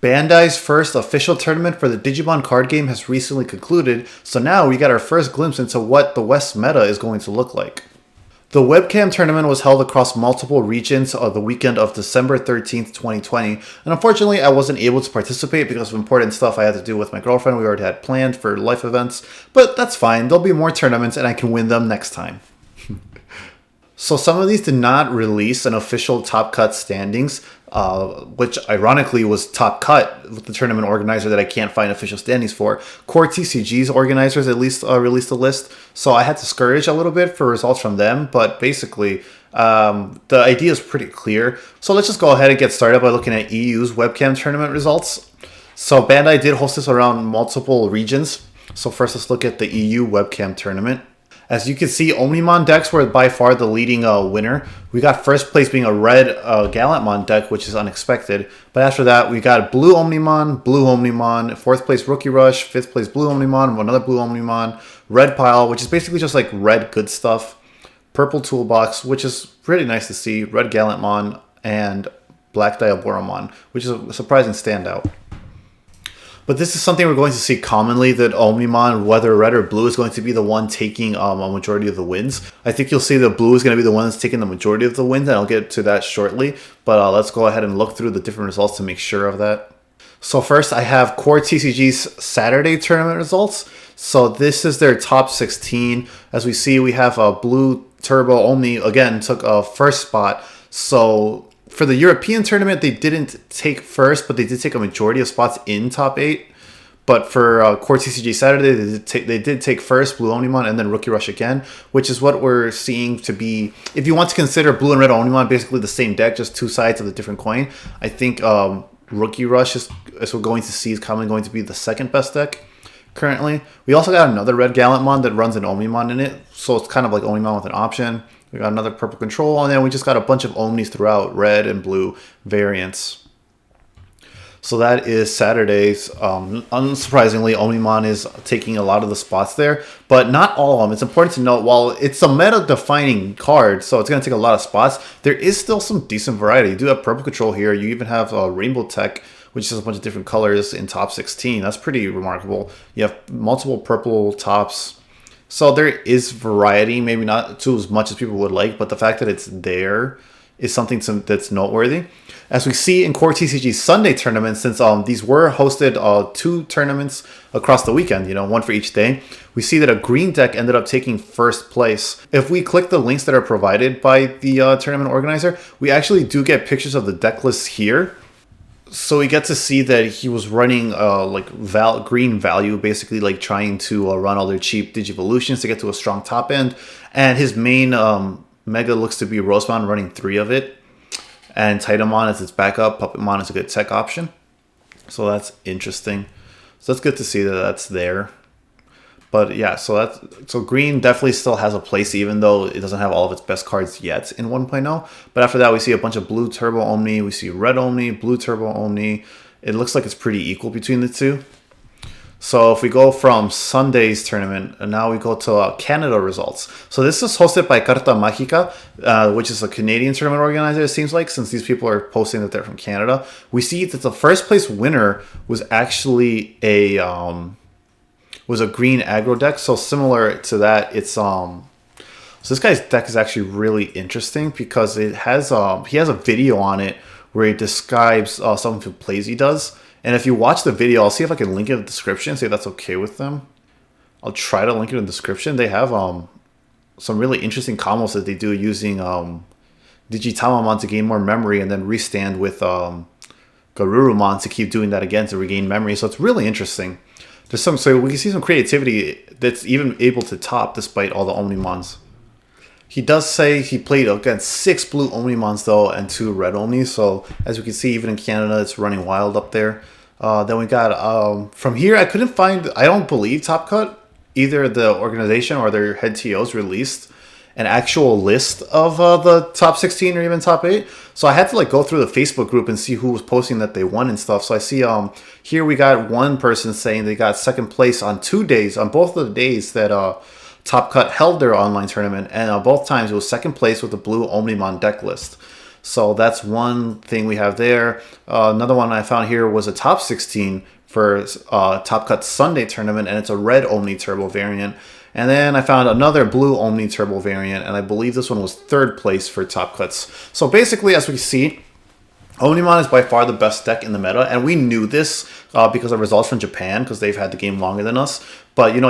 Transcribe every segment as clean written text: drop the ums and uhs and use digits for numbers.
Bandai's first official tournament for the Digimon card game has recently concluded, so now we got our first glimpse into what the West meta is going to look like. The Webcam Tournament was held across multiple regions on the weekend of December 13th, 2020, and unfortunately I wasn't able to participate because of important stuff I had to do with my girlfriend we already had planned for life events, but that's fine, there'll be more tournaments and I can win them next time. So some of these did not release an official top cut standings, which ironically was top cut with the tournament organizer that I can't find official standings for. Core TCG's organizers at least released a list, so I had to scurge a little bit for results from them, but basically the idea is pretty clear. So let's just go ahead and get started by looking at EU's Webcam Tournament results. So Bandai did host this around multiple regions. So first let's look at the EU Webcam Tournament. As you can see, Omnimon decks were by far the leading winner. We got first place being a red Gallantmon deck, which is unexpected. But after that, we got blue Omnimon, fourth place Rookie Rush, fifth place blue Omnimon, another blue Omnimon, red pile, which is basically just like red good stuff, purple Toolbox, which is pretty nice to see, red Gallantmon, and black Diaboromon, which is a surprising standout. But this is something we're going to see commonly, that Omnimon, whether red or blue, is going to be the one taking a majority of the wins. I think you'll see that blue is going to be the one that's taking the majority of the wins, and I'll get to that shortly. But let's go ahead and look through the different results to make sure of that. So first, I have Core TCG's Saturday tournament results. So this is their top 16. As we see, we have a blue Turbo Omni, again, took a first spot. So for the European tournament, they didn't take first, but they did take a majority of spots in top 8. But for Core TCG Saturday, they did take first, Blue Omnimon, and then Rookie Rush again, which is what we're seeing to be, if you want to consider Blue and Red Omnimon basically the same deck, just two sides of the different coin, I think Rookie Rush is, as we're going to see, is commonly going to be the second best deck currently. We also got another Red Gallantmon that runs an Omnimon in it, so it's kind of like Omnimon with an option. We got another purple control, and then we just got a bunch of Omnis throughout, red and blue variants. So that is Saturday's. Unsurprisingly, Omnimon is taking a lot of the spots there, but not all of them. It's important to note, while it's a meta-defining card, so it's going to take a lot of spots, there is still some decent variety. You do have purple control here. You even have Rainbow Tech, which is a bunch of different colors in top 16. That's pretty remarkable. You have multiple purple tops. So there is variety, maybe not to as much as people would like, but the fact that it's there is something that's noteworthy. As we see in Core TCG's Sunday tournament, since these were hosted 2 tournaments across the weekend, one for each day, we see that a green deck ended up taking first place. If we click the links that are provided by the tournament organizer, we actually do get pictures of the deck lists here. So we get to see that he was running green value, basically like trying to run all their cheap Digivolutions to get to a strong top end. And his main Mega looks to be Rosemon, running 3 of it. And Titamon as its backup. Puppetmon is a good tech option. So that's interesting. So it's good to see that that's there. But yeah, so green definitely still has a place, even though it doesn't have all of its best cards yet in 1.0. But after that, we see a bunch of blue Turbo Omni, we see red Omni, blue Turbo Omni. It looks like it's pretty equal between the two. So if we go from Sunday's tournament, and now we go to Canada results. So this is hosted by Carta Mágica, which is a Canadian tournament organizer, it seems like, since these people are posting that they're from Canada. We see that the first place winner was actually a green aggro deck. So similar to that, it's so this guy's deck is actually really interesting because it has he has a video on it where he describes some of the plays he does. And if you watch the video, I'll see if I can link it in the description, see if that's okay with them. I'll try to link it in the description. They have some really interesting combos that they do using Digitamamon to gain more memory and then restand with Garurumon to keep doing that again to regain memory. So it's really interesting. So we can see some creativity that's even able to top despite all the Omnimons. He does say he played against 6 blue Omnimons though and 2 red Omnis. So as we can see, even in Canada, it's running wild up there. Then we got from here, I couldn't find, I don't believe Top Cut, either the organization or their head TOs released an actual list of the top 16 or even top 8. So I had to go through the Facebook group and see who was posting that they won and stuff. So I see here we got one person saying they got second place on 2 days, on both of the days that Top Cut held their online tournament. And both times it was second place with the blue Omnimon deck list. So that's one thing we have there. Another one I found here was a top 16 for Top Cut Sunday tournament, and it's a red Omni Turbo variant. And then I found another blue Omni Turbo variant, and I believe this one was third place for Top Cuts. So basically, as we see, Omnimon is by far the best deck in the meta, and we knew this because of results from Japan, because they've had the game longer than us. But you know,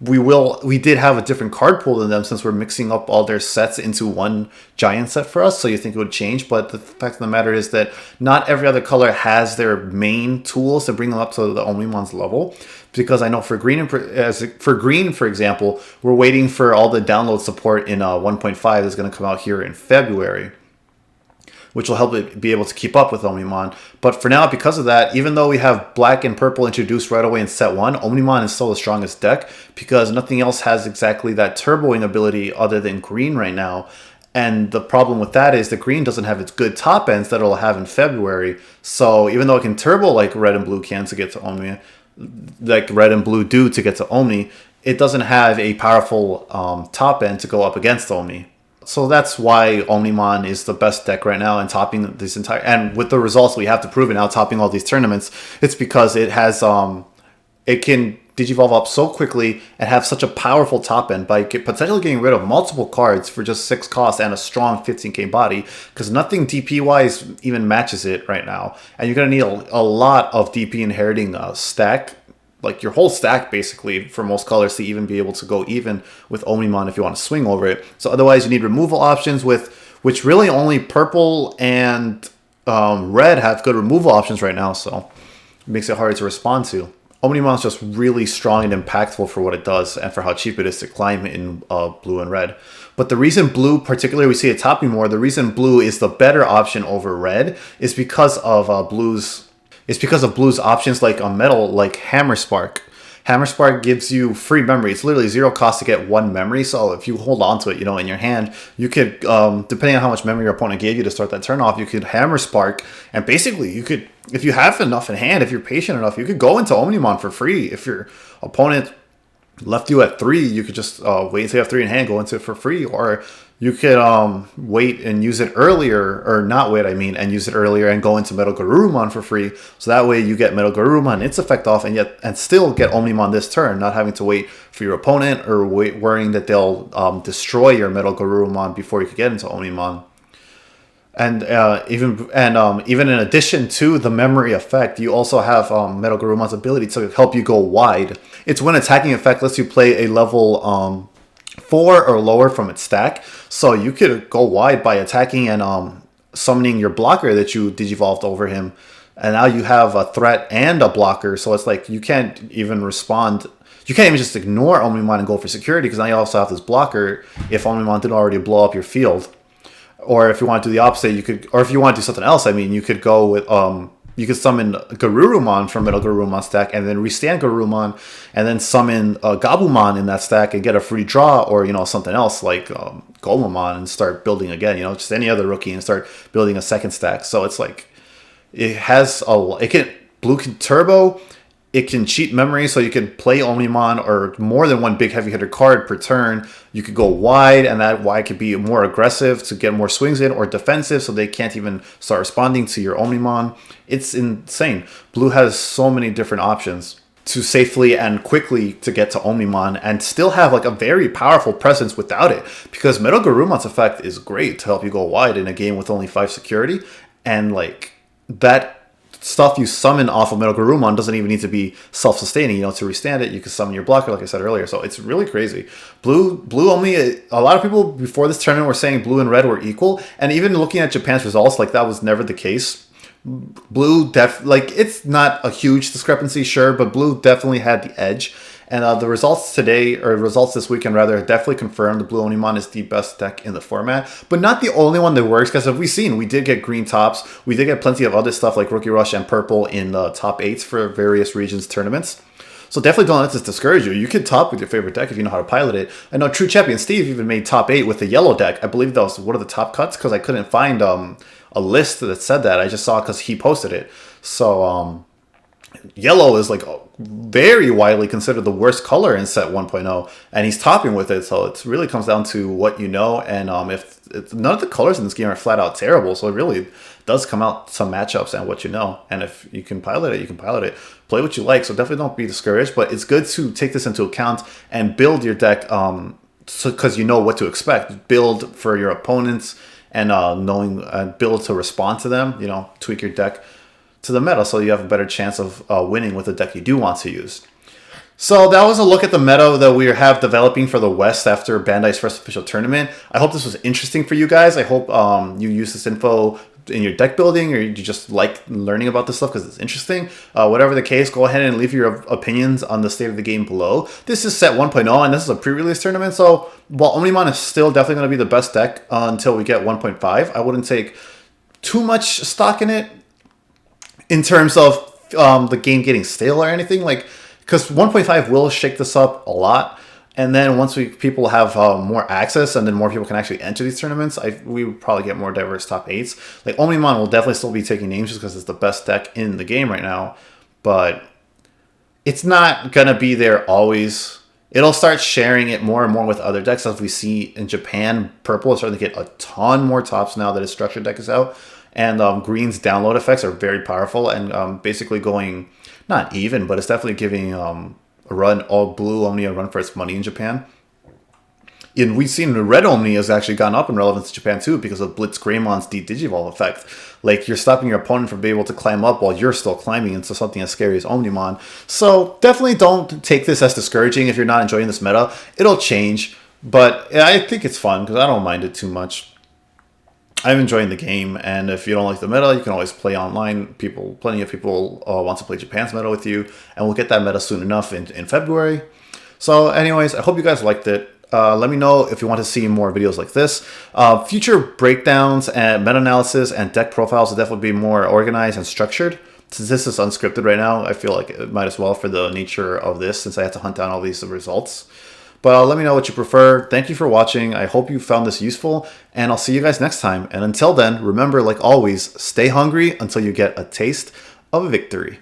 we did have a different card pool than them, since we're mixing up all their sets into one giant set for us. So you think it would change, but the fact of the matter is that not every other color has their main tools to bring them up to the Omnimon's level. Because I know for green, for example, we're waiting for all the download support in 1.5 that's going to come out here in February, which will help it be able to keep up with Omnimon. But for now, because of that, even though we have black and purple introduced right away in set 1, Omnimon is still the strongest deck, because nothing else has exactly that turboing ability other than green right now. And the problem with that is the green doesn't have its good top ends that it'll have in February. So even though it can turbo like red and blue can to get to Omni, like red and blue do to get to Omni, it doesn't have a powerful top end to go up against Omni. So that's why Omnimon is the best deck right now, and topping this entire, and with the results we have to prove it now, topping all these tournaments, it's because it has it can digivolve up so quickly and have such a powerful top end by potentially getting rid of multiple cards for just 6 costs and a strong 15k body, because nothing DP wise even matches it right now, and you're going to need a lot of DP inheriting stack, like your whole stack basically, for most colors to even be able to go even with Omnimon if you want to swing over it. So otherwise you need removal options, which really only purple and red have good removal options right now, so it makes it hard to respond to. Omnimon is just really strong and impactful for what it does and for how cheap it is to climb in blue and red. But the reason blue, particularly we see it topping more, the reason blue is the better option over red is because of blue's options like on metal, like Hammer Spark. Hammer Spark gives you free memory. It's literally 0 cost to get 1 memory. So if you hold on to it, you know, in your hand, you could, depending on how much memory your opponent gave you to start that turn off, you could Hammer Spark. And basically you could, if you have enough in hand, if you're patient enough, you could go into Omnimon for free. If your opponent left you at 3, you could just wait until you have 3 in hand, go into it for free. Or you could wait and use it earlier, or not wait, and use it earlier and go into Metal Garurumon for free. So that way you get Metal Garurumon, its effect off, and still get Omnimon this turn, not having to wait for your opponent or worrying that they'll destroy your Metal Garurumon before you could get into Omnimon. And even in addition to the memory effect, you also have Metal Garumon's ability to help you go wide. Its when attacking effect lets you play a level 4 or lower from its stack, so you could go wide by attacking and summoning your blocker that you digivolved over him, and now you have a threat and a blocker. So it's like you can't even respond. You can't even just ignore Omnimon and go for security, because now you also have this blocker if Omnimon didn't already blow up your field. Or if you want to do the opposite, you could, or if you want to do something else, you could go with, you could summon Garurumon from Metal Garurumon stack, and then restand Garurumon, and then summon Gabumon in that stack and get a free draw, or, you know, something else like Gomamon, and start building again, you know, just any other rookie, and start building a second stack. So it's like, blue can turbo, it can cheat memory, so you can play Omnimon or more than one big heavy hitter card per turn. You could go wide, and that wide could be more aggressive to get more swings in, or defensive so they can't even start responding to your Omnimon. It's insane. Blue has so many different options to safely and quickly to get to Omnimon and still have like a very powerful presence without it, because Metal Garumon's effect is great to help you go wide in a game with only 5 security, and like that stuff you summon off of Metal Garurumon doesn't even need to be self-sustaining. You know, to restand it, you can summon your blocker, like I said earlier. So it's really crazy. Blue only, a lot of people before this tournament were saying blue and red were equal, and even looking at Japan's results, like that was never the case. Blue it's not a huge discrepancy, sure, but blue definitely had the edge. And the results today, or results this weekend rather, definitely confirmed the blue Omnimon is the best deck in the format, but not the only one that works, because we did get green tops, we did get plenty of other stuff like Rookie Rush and purple in the top 8s for various regions tournaments. So definitely don't let this discourage you. You can top with your favorite deck if you know how to pilot it. I know True Champion Steve even made top 8 with the yellow deck. I believe that was one of the top cuts, because I couldn't find a list that said that. I just saw it because he posted it. So yellow is like very widely considered the worst color in set 1.0, and he's topping with it. So it really comes down to what you know, and if none of the colors in this game are flat out terrible, so it really does come out some matchups and what you know. And if you can pilot it, you can pilot it. Play what you like. So definitely don't be discouraged. But it's good to take this into account and build your deck, because you know what to expect. Build for your opponents and build to respond to them. You know, tweak your deck to the meta so you have a better chance of winning with the deck you do want to use. So that was a look at the meta that we have developing for the West after Bandai's first official tournament. I hope this was interesting for you guys. I hope you use this info in your deck building, or you just like learning about this stuff because it's interesting. Whatever the case, go ahead and leave your opinions on the state of the game below. This is set 1.0, and this is a pre-release tournament, so while Omnimon is still definitely going to be the best deck until we get 1.5, I wouldn't take too much stock in it in terms of the game getting stale or anything, like, because 1.5 will shake this up a lot. And then once people have more access, and then more people can actually enter these tournaments, we would probably get more diverse top 8s. Like, Omnimon will definitely still be taking names just because it's the best deck in the game right now. But it's not going to be there always. It'll start sharing it more and more with other decks. As we see in Japan, purple is starting to get a ton more tops now that its structured deck is out. And green's download effects are very powerful and basically going, not even, but it's definitely giving a run, all blue Omni a run for its money in Japan. And we've seen the red Omni has actually gone up in relevance to Japan too because of Blitz Greymon's Digivolve effect. Like, you're stopping your opponent from being able to climb up while you're still climbing into something as scary as Omnimon. So definitely don't take this as discouraging if you're not enjoying this meta. It'll change, but I think it's fun because I don't mind it too much. I'm enjoying the game, and if you don't like the meta, you can always play online. Plenty of people want to play Japan's meta with you, and we'll get that meta soon enough in February. So anyways, I hope you guys liked it. Let me know if you want to see more videos like this. Future breakdowns and meta-analysis and deck profiles will definitely be more organized and structured. Since this is unscripted right now, I feel like it might as well for the nature of this, since I had to hunt down all these results. But let me know what you prefer. Thank you for watching. I hope you found this useful, and I'll see you guys next time. And until then, remember, like always, stay hungry until you get a taste of victory.